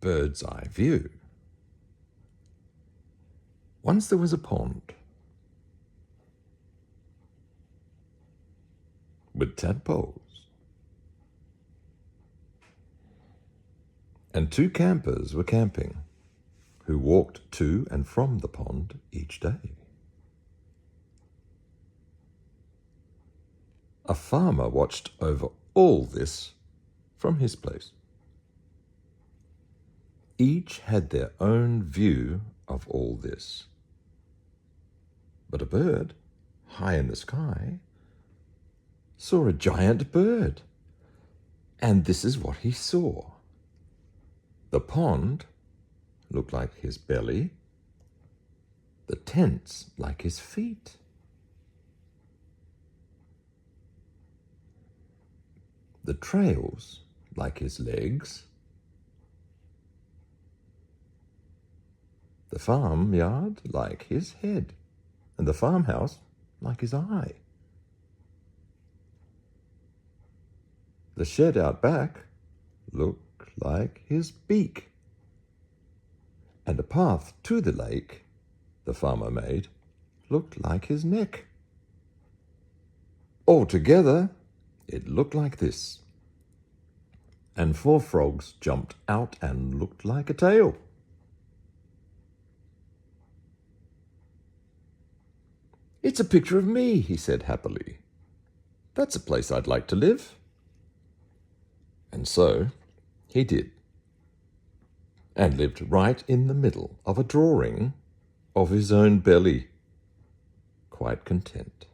bird's eye view. Once there was a pond with tadpoles, and two campers were camping who walked to and from the pond each day. A farmer watched over all this from his place. Each had their own view of all this. But a bird, high in the sky, saw a giant bird. And this is what he saw. The pond looked like his belly, the tents like his feet. The trails like his legs, the farmyard like his head, and the farmhouse like his eye. The shed out back looked like his beak, and the path to the lake the farmer made looked like his neck. Altogether, it looked like this, and 4 frogs jumped out and looked like a tail. "It's a picture of me," he said happily. "That's a place I'd like to live." And so he did, and lived right in the middle of a drawing of his own belly, quite content.